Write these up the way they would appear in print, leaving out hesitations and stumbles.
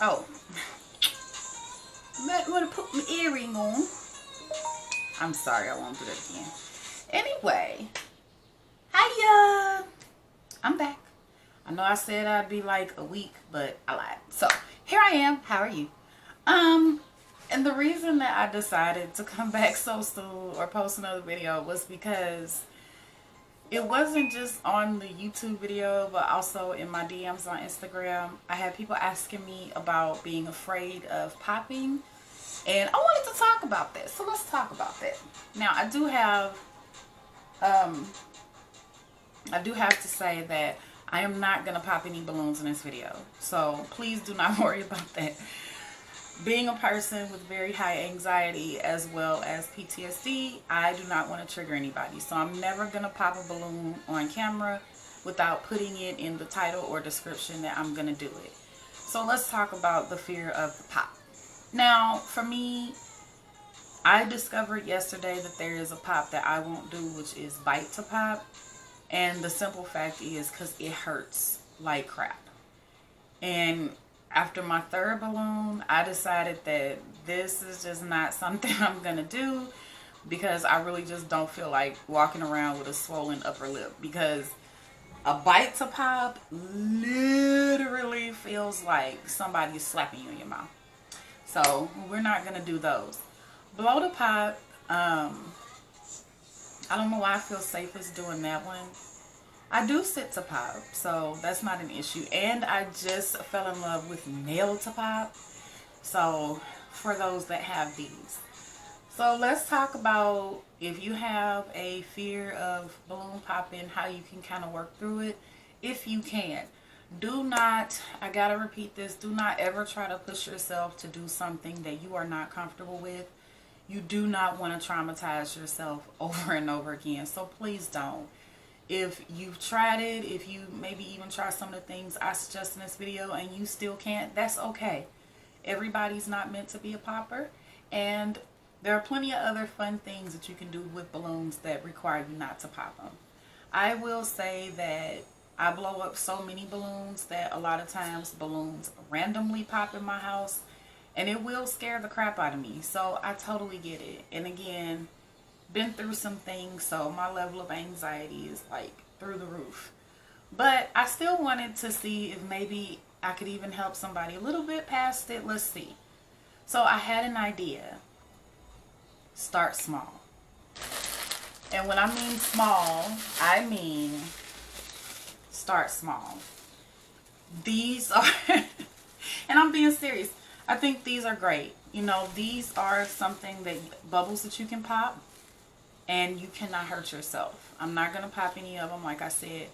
Oh, I want to put my earring on. I'm sorry, I won't do that again. Anyway, hiya. I'm back. I know I said I'd be like a week, but I lied. So here I am. How are you? And the reason that I decided to come back so soon or post another video was because it wasn't just on the YouTube video, but also in my DMs on Instagram. I had people asking me about being afraid of popping, and I wanted to talk about that. So let's talk about that. Now, I do have to say that I am not going to pop any balloons in this video. So please do not worry about that. Being a person with very high anxiety as well as PTSD, I do not want to trigger anybody. So I'm never going to pop a balloon on camera without putting it in the title or description that I'm going to do it. So let's talk about the fear of the pop. Now, for me, I discovered yesterday that there is a pop that I won't do, which is bite to pop. And the simple fact is because it hurts like crap. And after my third balloon, I decided that this is just not something I'm going to do, because I really just don't feel like walking around with a swollen upper lip, because a bite to pop literally feels like somebody's slapping you in your mouth. So we're not going to do those. Blow to pop, I don't know why I feel safest doing that one. I do sit to pop, so that's not an issue. And I just fell in love with nail to pop. So for those that have these. So let's talk about if you have a fear of balloon popping, how you can kind of work through it. If you can. Do not, I gotta repeat this, do not ever try to push yourself to do something that you are not comfortable with. You do not want to traumatize yourself over and over again. So please don't. If you've tried it, if you maybe even try some of the things I suggest in this video and you still can't, that's okay. Everybody's not meant to be a popper. And there are plenty of other fun things that you can do with balloons that require you not to pop them. I will say that I blow up so many balloons that a lot of times balloons randomly pop in my house. And it will scare the crap out of me. So I totally get it. And again, been through some things, so my level of anxiety is like through the roof. But I still wanted to see if maybe I could even help somebody a little bit past it. Let's see. So I had an idea. Start small. And when I mean small, I mean start small. These are, and I'm being serious, I think these are great. You know, these are something that, bubbles that you can pop. And you cannot hurt yourself. I'm not going to pop any of them, like I said.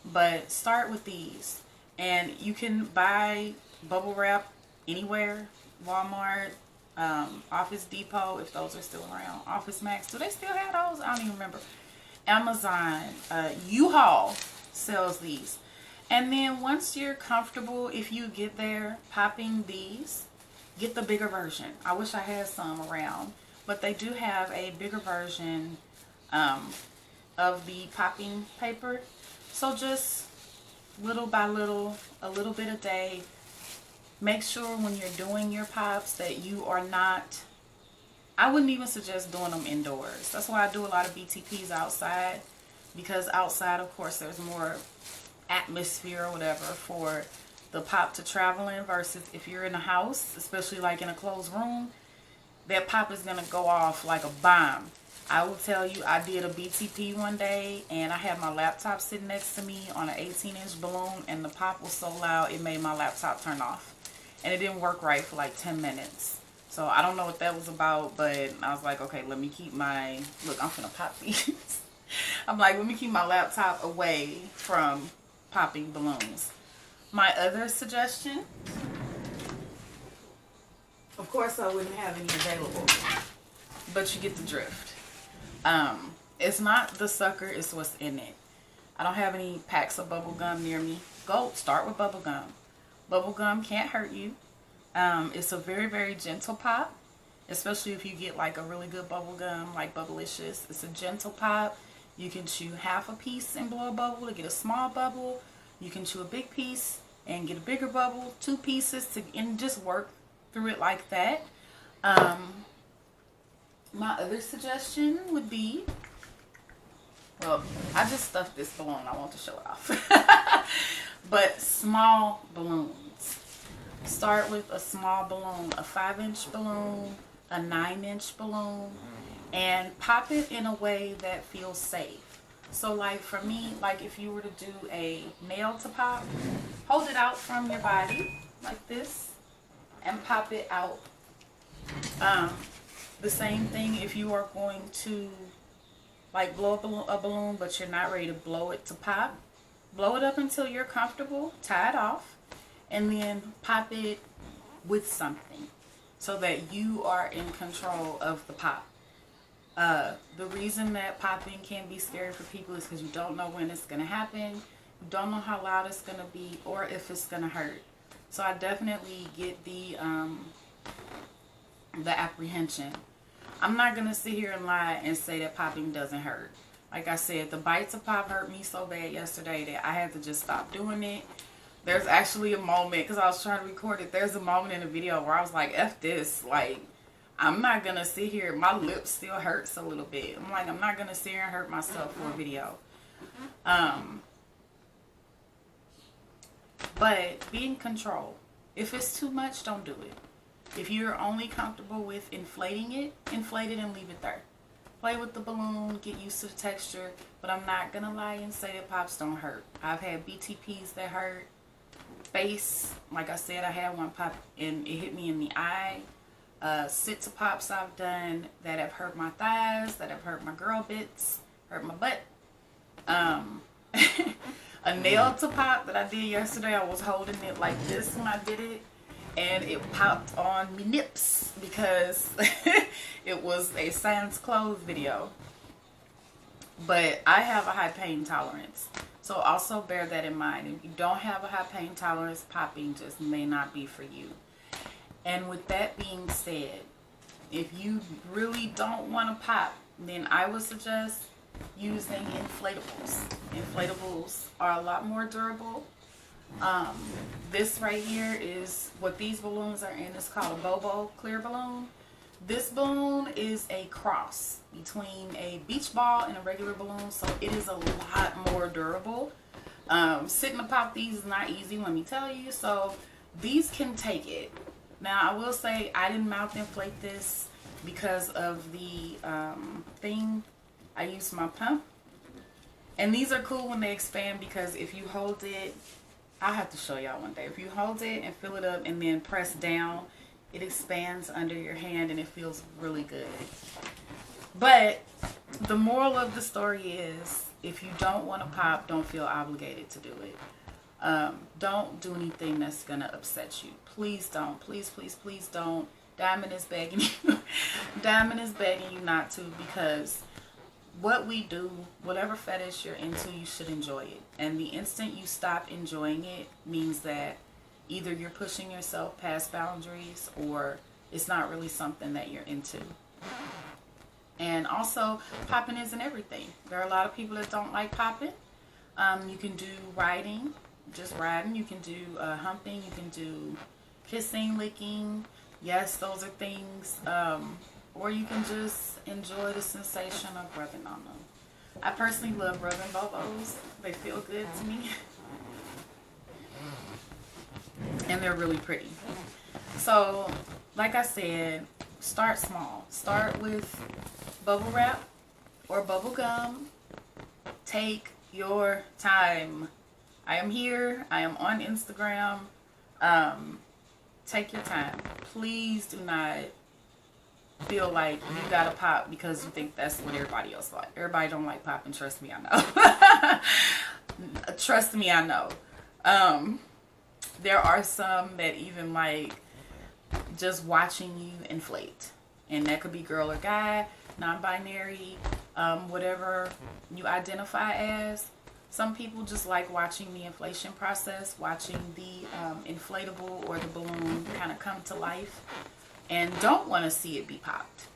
But start with these. And you can buy bubble wrap anywhere. Walmart, Office Depot, if those are still around. Office Max, do they still have those? I don't even remember. Amazon, U-Haul sells these. And then once you're comfortable, if you get there popping these, get the bigger version. I wish I had some around. But they do have a bigger version of the popping paper. So just little by little, a little bit a day. Make sure when you're doing your pops that you are not, I wouldn't even suggest doing them indoors. That's why I do a lot of BTPs outside. Because outside, of course, there's more atmosphere or whatever for the pop to travel in, versus if you're in a house, especially like in a closed room, that pop is going to go off like a bomb. I will tell you, I did a BTP one day, and I had my laptop sitting next to me on an 18-inch balloon, and the pop was so loud, it made my laptop turn off. And it didn't work right for like 10 minutes. So I don't know what that was about, but I was like, okay, let me keep my, look, I'm going to pop these. I'm like, let me keep my laptop away from popping balloons. My other suggestion, of course I wouldn't have any available, but you get the drift. It's not the sucker, it's what's in it. I don't have any packs of bubble gum near me. Go start with bubble gum. Bubble gum can't hurt you. It's a very, very gentle pop, especially if you get like a really good bubble gum like Bubblicious. It's a gentle pop. You can chew half a piece and blow a bubble to get a small bubble. You can chew a big piece and get a bigger bubble, 2 pieces, and just work through it like that. My other suggestion would be, well, I just stuffed this balloon. I want to show it off. But small balloons. Start with a small balloon, a 5-inch balloon, a 9-inch balloon, and pop it in a way that feels safe. So like for me, like if you were to do a nail to pop, hold it out from your body like this and pop it out. The same thing if you are going to like blow up a balloon, but you're not ready to blow it to pop. Blow it up until you're comfortable, tie it off, and then pop it with something so that you are in control of the pop. The reason that popping can be scary for people is because you don't know when it's going to happen. You don't know how loud it's going to be or if it's going to hurt. So I definitely get the apprehension. I'm not going to sit here and lie and say that popping doesn't hurt. Like I said, the bites of pop hurt me so bad yesterday that I had to just stop doing it. There's actually a moment, because I was trying to record it, there's a moment in the video where I was like, F this, like, I'm not going to sit here, my lips still hurts a little bit. I'm like, I'm not going to sit here and hurt myself for a video. But be in control. If it's too much, don't do it. If you're only comfortable with inflating it, inflate it and leave it there. Play with the balloon, get used to the texture, but I'm not going to lie and say that pops don't hurt. I've had BTPs that hurt. Face, like I said, I had one pop and it hit me in the eye. Sits of pops I've done that have hurt my thighs, that have hurt my girl bits, hurt my butt. A nail to pop that I did yesterday, I was holding it like this when I did it. And it popped on me nips because it was a sans clothes video. But I have a high pain tolerance. So also bear that in mind. If you don't have a high pain tolerance, popping just may not be for you. And with that being said, if you really don't want to pop, then I would suggest using inflatables. Inflatables are a lot more durable. This right here is what these balloons are in. It's called a Bobo clear balloon. This balloon is a cross between a beach ball and a regular balloon, so it is a lot more durable. Sitting to pop these is not easy, let me tell you. So these can take it. Now I will say I didn't mouth inflate this because of the thing. I used my pump, and these are cool when they expand because if you hold it, I'll have to show y'all one day. If you hold it and fill it up and then press down, it expands under your hand and it feels really good. But the moral of the story is, if you don't want to pop, don't feel obligated to do it. Don't do anything that's going to upset you. Please don't. Please, please, please don't. Diamond is begging you. Diamond is begging you not to, because what we do, whatever fetish you're into, you should enjoy it. And the instant you stop enjoying it means that either you're pushing yourself past boundaries or it's not really something that you're into. And also, popping isn't everything. There are a lot of people that don't like popping. You can do riding, just riding. You can do humping. You can do kissing, licking. Yes, those are things. Or you can just enjoy the sensation of rubbing on them. I personally love rubbing bobos. They feel good to me. And they're really pretty. So, like I said, start small. Start with bubble wrap or bubble gum. Take your time. I am here. I am on Instagram. Take your time. Please do not feel like you gotta pop because you think that's what everybody else like. Everybody don't like popping. Trust me, I know. Trust me, I know. There are some that even like just watching you inflate, and that could be girl or guy, non-binary, whatever you identify as. Some people just like watching the inflation process, watching the inflatable or the balloon kind of come to life, and don't want to see it be popped.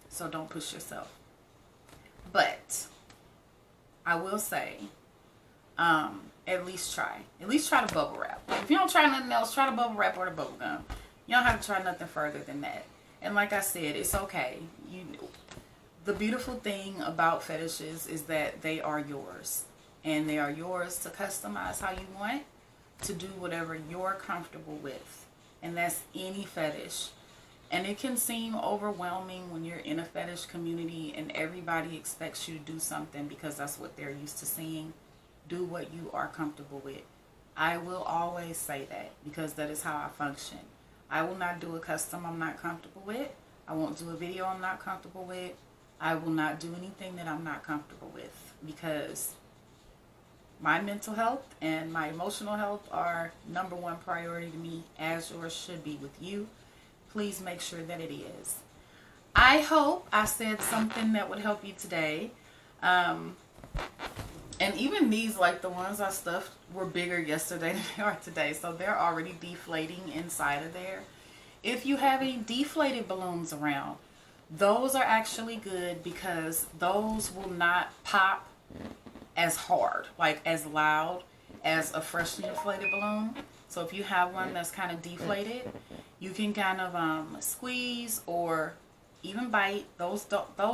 So don't push yourself. But I will say, at least try. At least try the bubble wrap. If you don't try nothing else, try the bubble wrap or the bubble gum. You don't have to try nothing further than that. And like I said, it's okay. The beautiful thing about fetishes is that they are yours. And they are yours to customize how you want, to do whatever you're comfortable with. And that's any fetish. And it can seem overwhelming when you're in a fetish community and everybody expects you to do something because that's what they're used to seeing. Do what you are comfortable with. I will always say that because that is how I function. I will not do a custom I'm not comfortable with. I won't do a video I'm not comfortable with. I will not do anything that I'm not comfortable with because my mental health and my emotional health are #1 priority to me, as yours should be with you. Please make sure that it is. I hope I said something that would help you today. And even these, like the ones I stuffed, were bigger yesterday than they are today. So they're already deflating inside of there. If you have any deflated balloons around, those are actually good because those will not pop as hard, like as loud as a freshly inflated balloon. So if you have one that's kind of deflated, you can kind of squeeze or even bite. Those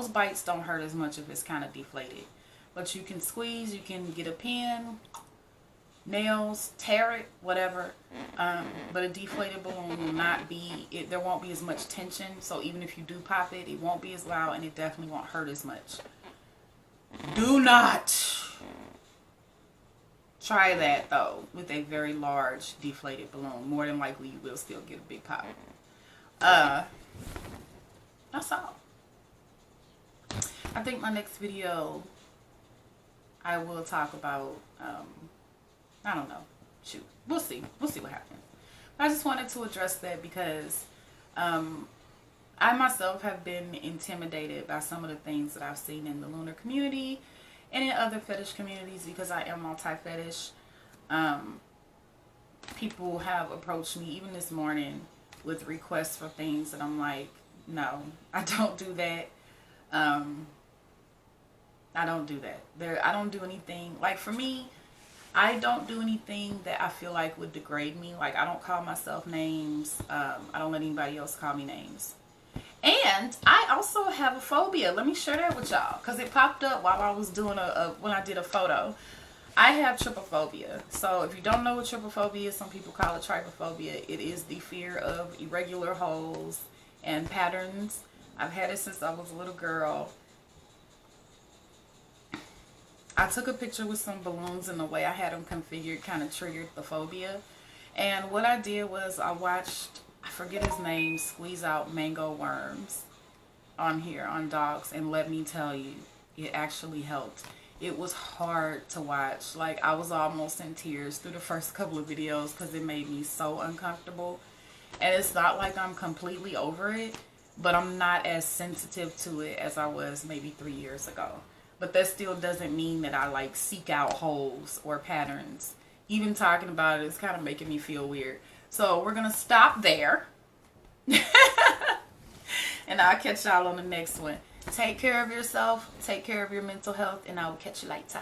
bites don't hurt as much if it's kind of deflated. But you can squeeze, you can get a pin, nails, tear it, whatever. But a deflated balloon will not be, there won't be as much tension. So even if you do pop it, it won't be as loud and it definitely won't hurt as much. Do not try that though with a very large deflated balloon. More than likely you will still get a big pop. That's all. I think my next video I will talk about, I don't know, shoot, we'll see what happens. But I just wanted to address that because I myself have been intimidated by some of the things that I've seen in the lunar community and in other fetish communities because I am multi-fetish. People have approached me even this morning with requests for things and I'm like, no, I don't do that. I don't do that. I don't do anything, like for me, I don't do anything that I feel like would degrade me. Like I don't call myself names. I don't let anybody else call me names. And I also have a phobia. Let me share that with y'all because it popped up while I was doing when I did a photo. I have trypophobia. So if you don't know what trypophobia is, some people call it trypophobia. It is the fear of irregular holes and patterns. I've had it since I was a little girl. I took a picture with some balloons and the way I had them configured kind of triggered the phobia. And what I did was I watched, I forget his name, squeeze out mango worms on here on dogs. And let me tell you, it actually helped. It was hard to watch. Like I was almost in tears through the first couple of videos because it made me so uncomfortable. And it's not like I'm completely over it, but I'm not as sensitive to it as I was maybe 3 years ago. But that still doesn't mean that I like seek out holes or patterns. Even talking about it is kind of making me feel weird. So we're going to stop there. And I'll catch y'all on the next one. Take care of yourself. Take care of your mental health. And I will catch you later.